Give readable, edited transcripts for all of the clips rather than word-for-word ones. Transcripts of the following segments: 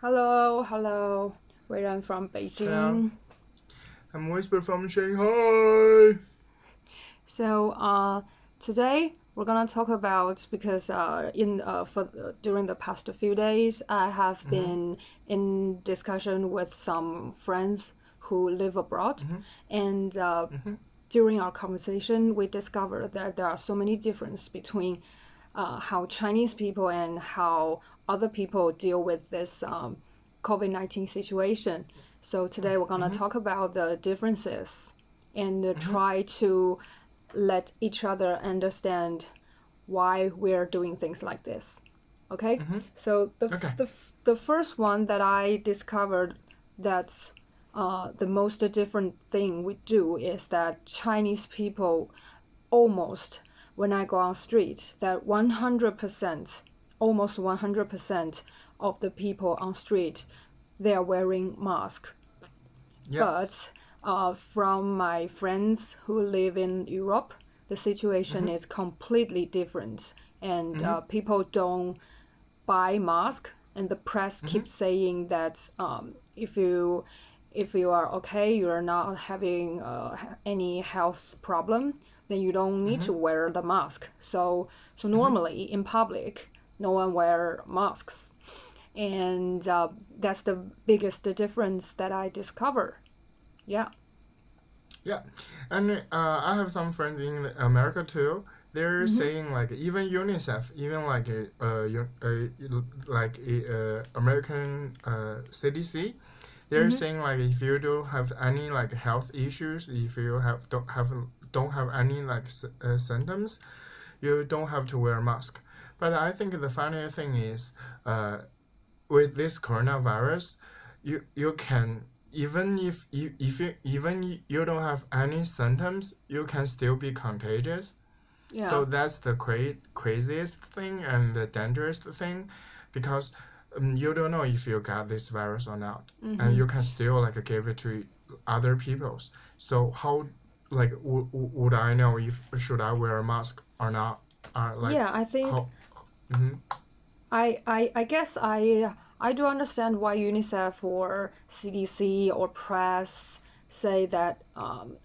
Hello, hello. Where I'm from Hello, Beijing. I'm Whisper from Shanghai. So today we're gonna talk about because in for during the past few days I have Mm-hmm, been in discussion with some friends who live abroad, mm-hmm, and mm-hmm, during our conversation we discovered that there are so many differences between how Chinese people and how other people deal with this COVID-19 situation. So today we're gonna mm-hmm, talk about the differences and mm-hmm, try to let each other understand why we're doing things like this. Okay, mm-hmm. so Okay. the first one that I discovered that's the most different thing we do is that Chinese people almost when I go on street that 100%, almost 100% of the people on street they are wearing mask. Yes. But from my friends who live in Europe, the situation Mm-hmm, is completely different, and mm-hmm, people don't buy mask. And the press mm-hmm, keeps saying that if you are okay, you are not having any health problem, then you don't need mm-hmm, to wear the mask. So mm-hmm. normally in public, no one wear masks, and that's the biggest difference that I discover. Yeah. Yeah, and I have some friends in America too. They're Mm-hmm. saying like even UNICEF, even like American CDC, they're Mm-hmm. saying like if you do have any like health issues, if you don't have any like symptoms, you don't have to wear a mask. But I think the funny thing is, uh, with this coronavirus, you can even you don't have any symptoms, you can still be contagious. Yeah. So that's the craziest thing and the dangerous thing, because you don't know if you got this virus or not, and Mm-hmm. you can still like give it to other people's. So how like would I know if should I wear a mask or not? Like Yeah, I think how? Mm-hmm, I guess I do understand why UNICEF or CDC or press say that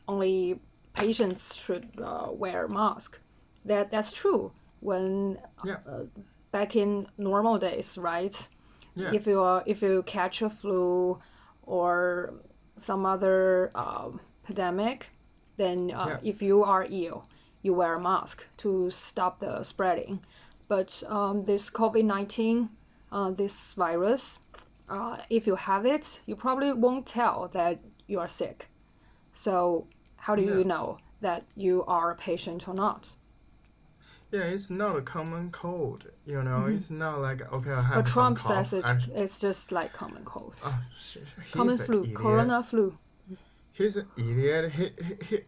only patients should wear mask. That's true. When yeah, uh, back in normal days, right? yeah, If you catch a flu or some other pandemic, then yeah, if you are ill, you wear a mask to stop the spreading. But this COVID-19, this virus, if you have it, you probably won't tell that you are sick. So how do yeah. you know that you are a patient or not? Yeah, it's not a common cold. Mm-hmm. It's not like okay, I But have some Trump says cough. it's just like common cold, common He's an flu, idiot. corona flu. He's an idiot.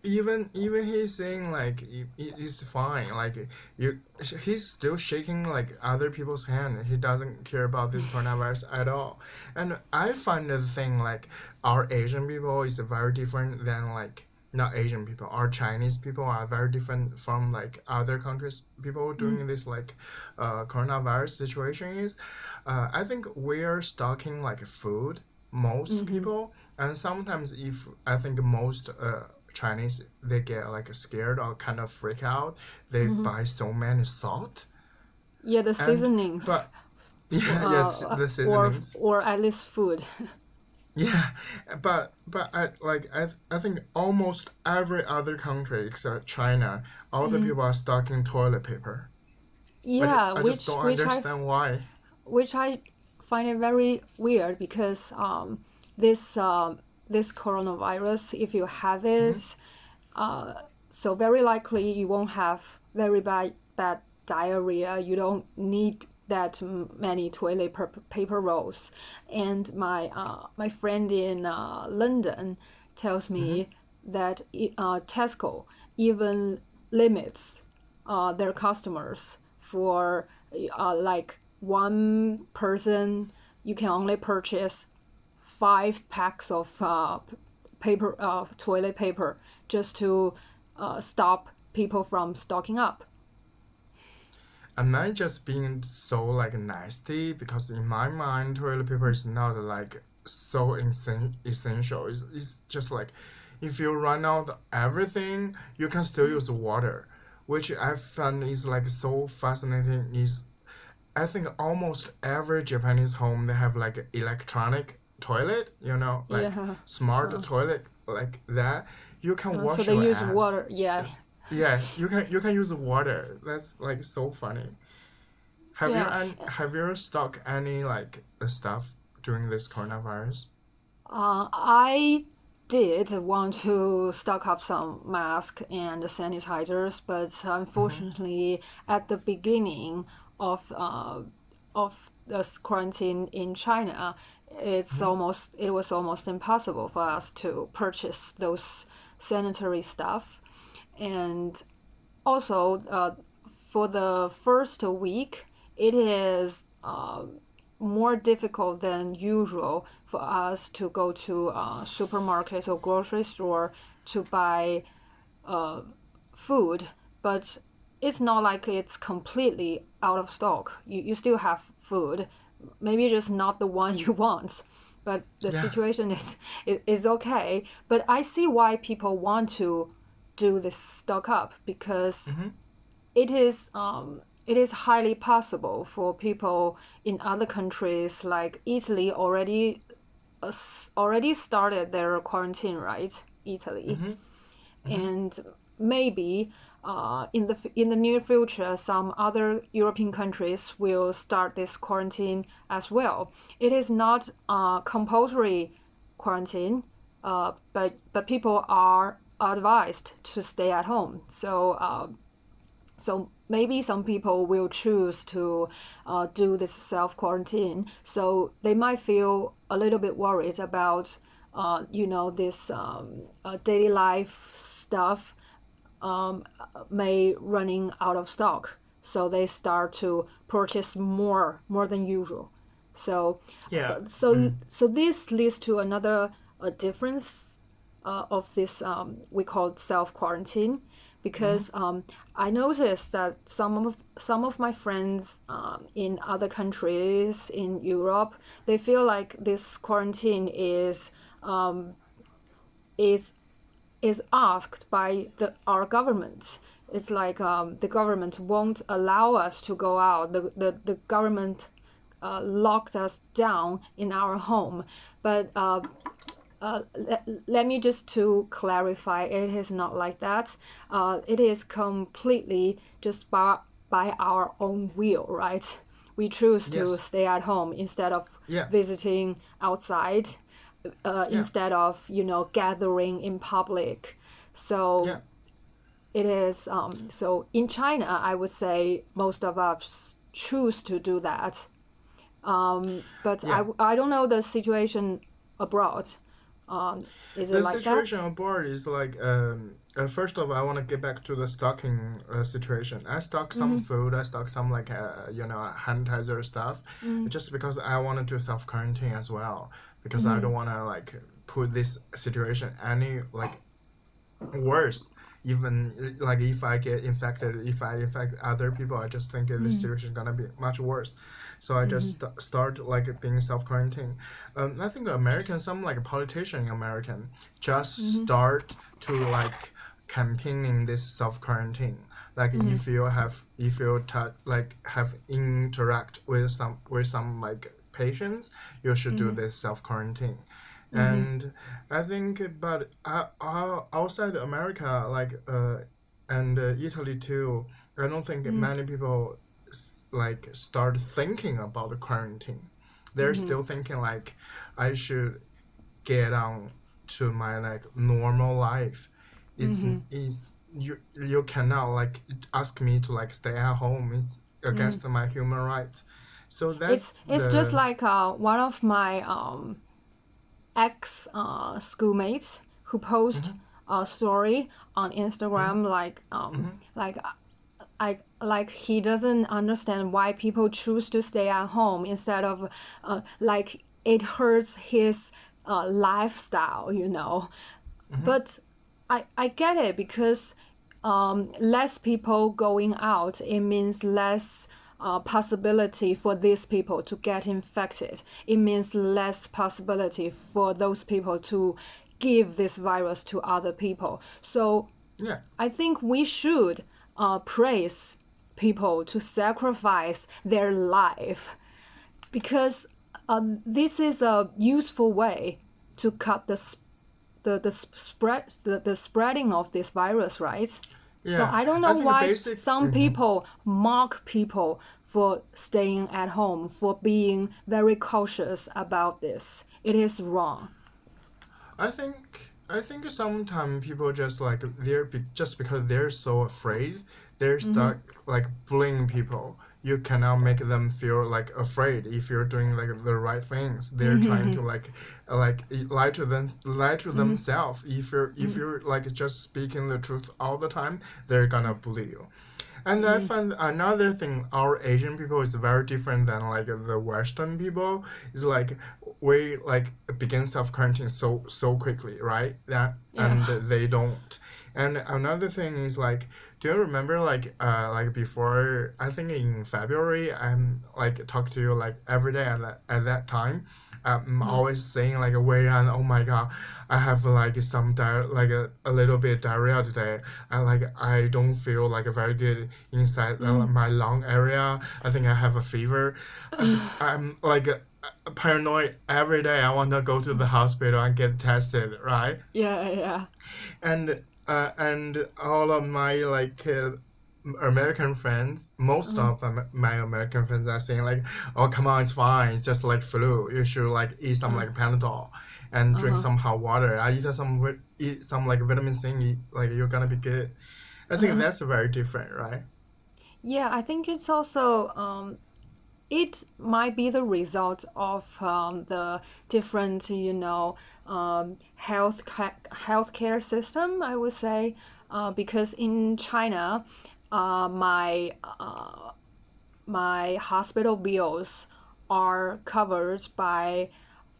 Even he's saying like it's fine. Like you, he's still shaking like other people's hand. He doesn't care about this coronavirus at all. And I find the thing like our Asian people is very different than like not Asian people. Our Chinese people are very different from like other countries people Mm. during this like coronavirus situation is. I think we're stocking like food most Mm-hmm. people, and sometimes if I think most Chinese they get like scared or kind of freak out, they Mm-hmm. buy so many salt. Yeah, the And seasonings, but yeah, yes, the seasonings. or at least food. Yeah, but I think almost every other country except China, all the Mm-hmm. people are stocking toilet paper. Yeah, I just don't understand why. which I find it very weird because this this coronavirus, if you have Mm-hmm, it, uh, so very likely you won't have very bad diarrhea. You don't need that many paper rolls. And my friend in London tells mm-hmm. me that Tesco even limits their customers for like one person. You can only purchase 5 packs of toilet paper just to stop people from stocking up. am I just being so like nasty? Because in my mind, toilet paper is not like so essential. It's just like if you run out of everything, you can still use water, which I found is like so fascinating. Is I think almost every Japanese home they have like electronic toilet, like Yeah. smart Uh, toilet like that. You can so wash they your use ass. water. Yeah. Yeah, you can use water. That's like so funny. Yeah. Have you stocked any like stuff during this coronavirus? I did want to stock up some masks and sanitizers, but Mm-hmm. unfortunately, at the beginning of this quarantine in China, Mm-hmm. it was almost impossible for us to purchase those sanitary stuff, and also for the first week, it is more difficult than usual for us to go to supermarkets or grocery store to buy uh, food, but it's not like it's completely out of stock. You still have food, maybe just not the one you want, but the Yeah. situation is okay. But I see why people want to do this stock up, because Mm-hmm. it is highly possible for people in other countries like Italy already started their quarantine, right? Italy, Mm-hmm. Mm-hmm. and maybe in the near future, some other European countries will start this quarantine as well. It is not compulsory quarantine, but people are advised to stay at home. So maybe some people will choose to do this self quarantine. So they might feel a little bit worried about, this daily life stuff may running out of stock. So they start to purchase more than usual. So, Yeah. so this leads to another difference of this we call self quarantine, Mm-hmm. because I noticed that some of my friends in other countries in Europe, they feel like this quarantine is is asked by our government. It's like the government won't allow us to go out. The government locked us down in our home. But let me just to clarify, it is not like that. It is completely just by our own will, right? We choose to Yes. stay at home instead of Yeah. visiting outside, Yeah. instead of gathering in public. So Yeah. it is so in China, I would say most of us choose to do that. But Yeah. I don't know the situation abroad. Is it The like that? situation on board is like first of all, I want to get back to the stocking situation. I stock some Mm-hmm. food. I stock some like hand sanitizer stuff, Mm-hmm. just because I wanted to self quarantine as well, because I Mm-hmm. don't want to like put this situation any like worse. Even like if I get infected, if I infect other people, I just think the Mm-hmm. situation is gonna be much worse. So I Mm-hmm. just start like being self quarantine. I think American, some like politician in American, just Mm-hmm. start to like campaigning this self quarantine. Like Mm-hmm. if you like have interact with some like patients, you should do Mm-hmm. this self quarantine. Mm-hmm. And I think, but outside America, like and Italy too, I don't think many people like start thinking about the quarantine. They're Mm-hmm. still thinking like I should get on to my like normal life. It's Mm-hmm. is you cannot like ask me to like stay at home. It's Mm-hmm. against my human rights. So that's It's just the. like one of my ex schoolmates who post Mm-hmm. a story on Mm-hmm. Instagram, Mm-hmm. like he doesn't understand why people choose to stay at home instead of like it hurts his lifestyle. Mm-hmm. But I get it, because less people going out, it means less possibility for these people to get infected. It means less possibility for those people to give this virus to other people. So Yeah. I think we should praise people to sacrifice their life, because this is a useful way to cut the spreading of this virus, right? Yeah. So I don't know think why basic. some people mock people for staying at home, for being very cautious about this. It is wrong. I think sometimes people just like just because they're so afraid, they're start like bullying people. You cannot make them feel like afraid if you're doing like the right things. They're trying to like lie to themselves. If you're like just speaking the truth all the time, they're gonna bully you. And I find another thing, our Asian people is very different than like the Western people. Is like we like begin self quarantine so quickly, right? And they don't. And another thing is like, do you remember like before? I think in February, I'm like talk to you like every day at that time. I'm always saying like, wait, and oh my god, I have like some like a little bit diarrhea today. I don't feel like very good inside my lung area. I think I have a fever. I'm like paranoid every day. I want to go to the hospital and get tested, right? Yeah. And all of my like American friends, most of my American friends are saying like, oh come on, it's fine, it's just like flu. You should like eat some like Panadol and drink some hot water. I eat some like vitamin C. Like you're gonna be good. I think that's very different, right? Yeah, I think it's also it might be the result of the different, healthcare system, I would say, because in China, my hospital bills are covered by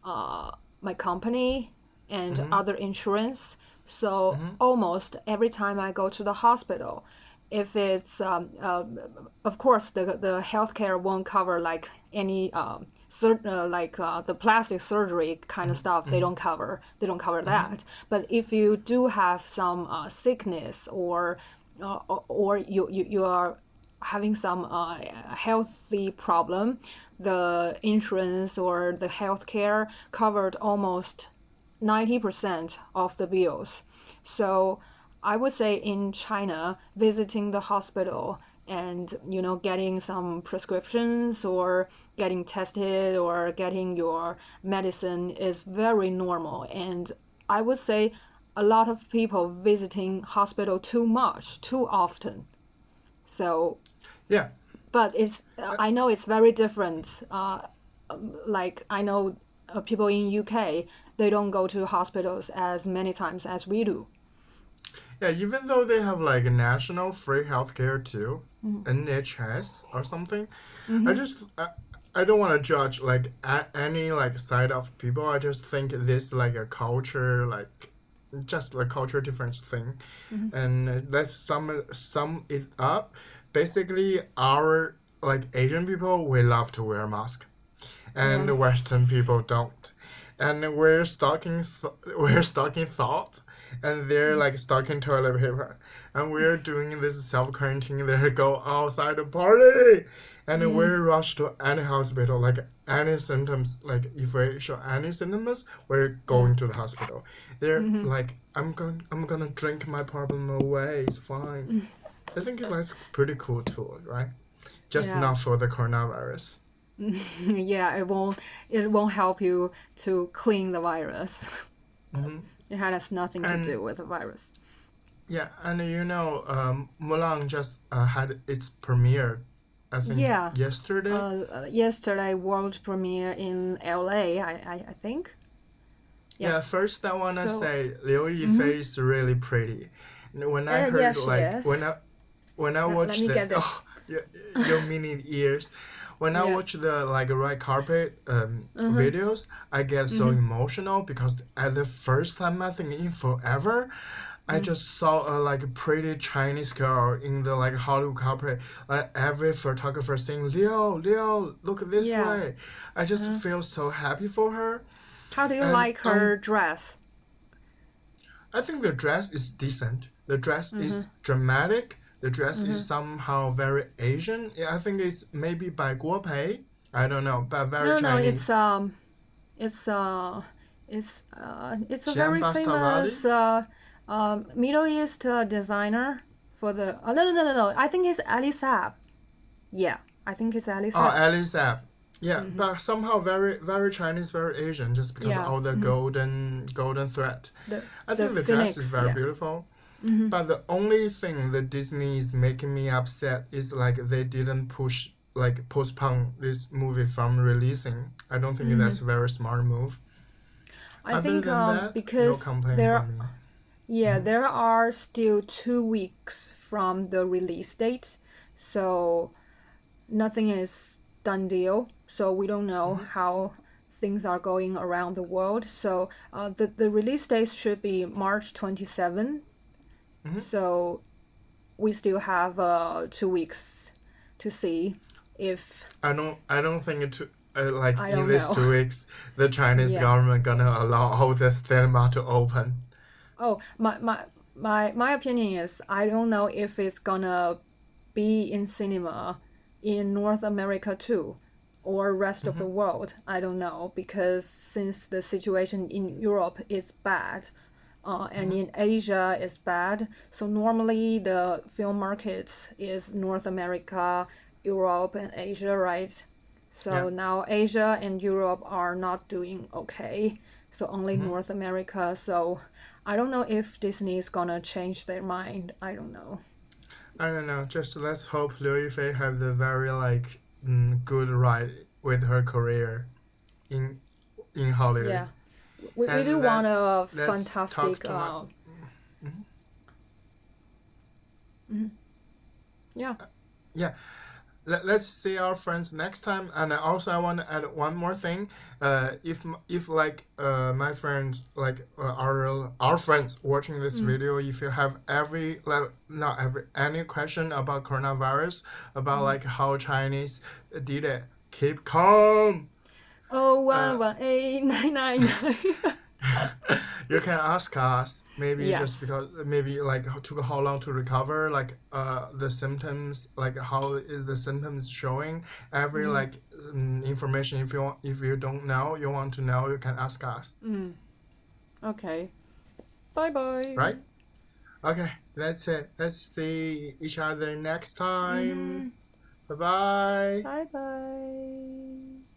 my company and other insurance. So almost every time I go to the hospital, if it's of course the healthcare won't cover like any the plastic surgery kind of stuff. They don't cover that. But if you do have some sickness or you are having some healthy problem, the insurance or the healthcare covered almost 90% of the bills. So I would say in China, visiting the hospital and getting some prescriptions or getting tested or getting your medicine is very normal. And I would say a lot of people visiting hospital too much, too often. So Yeah. but I know it's very different. Like I know people in UK, they don't go to hospitals as many times as we do. Yeah, even though they have like a national free healthcare too, NHS or something, I don't want to judge like any like side of people. I just think this like a culture like just like culture difference thing, and let's sum it up. Basically, our like Asian people we love to wear mask, and Western people don't. And we're stocking thought, and they're like stocking toilet paper, and we're doing this self quarantine. They go outside the party, and we're rushed to any hospital. Like any symptoms, like if we show any symptoms, we're going to the hospital. They're like, I'm gonna drink my problem away. It's fine. I think that's pretty cool too, right? Just not for the coronavirus. Yeah, it won't help you to clean the virus. It has nothing to do with the virus. Yeah, and Mulan just had its premiere, I think, yesterday. Yesterday, world premiere in LA, I think. Yes. Yeah, first I wanna say Liu Yifei is really pretty. When I heard she is. when I watched Let me that, get this. oh, your mini ears. when I Yeah. watch the like red carpet videos, I get so emotional because at the first time I think in forever, I just saw a like pretty Chinese girl in the like Hollywood carpet. Like every photographer saying, "Leo, Leo, look this Yeah. way." I just feel so happy for her. How do you And like her dress? I think the dress is decent. The dress is dramatic. The dress is somehow very Asian. I think it's maybe by Guo Pei. I don't know, but very No, Chinese. it's it's a Gian very Bastavali? famous Middle East designer for the. No. I think it's Ali Saab. Yeah, I think it's Ali Oh, Saab. Alice App. Yeah, but somehow very very Chinese, very Asian, just because Yeah. of all the golden thread. I think the dress is phoenix, very yeah. beautiful. But the only thing that Disney is making me upset is like they didn't postpone this movie from releasing. I don't think that's a very smart move. I Other think than that, no because complaint from me. there are still 2 weeks from the release date, so nothing is done deal. So we don't know how things are going around the world. So the release date should be March 27. So we still have 2 weeks to see if I don't think like I in don't these know. 2 weeks the Chinese Yeah. government gonna allow all the cinema to open. Oh, my opinion is I don't know if it's gonna be in cinema in North America too, or rest of the world. I don't know because since the situation in Europe is bad, and in Asia is bad, so normally the film market is North America, Europe, and Asia, right? So Yeah. now Asia and Europe are not doing okay, so only North America. So I don't know if Disney is gonna change their mind. I don't know. I don't know. Just let's hope Liu Yifei has a very like good ride with her career in Hollywood. Yeah, we And do want a let's talk fantastic. to my, Yeah. yeah. Let's see our friends next time. And also I want to add one more thing. If like my friends like our friends watching this video, if you have any question about coronavirus, about like how Chinese did it, keep calm. 0118999. You can ask us. Maybe Yes. just because maybe like took how long to recover, like the symptoms, like how is the symptoms showing. Every like information, if you don't know, you want to know, you can ask us. Okay. Bye bye. Right? Okay, that's it. Let's see each other next time. Bye bye. Bye bye.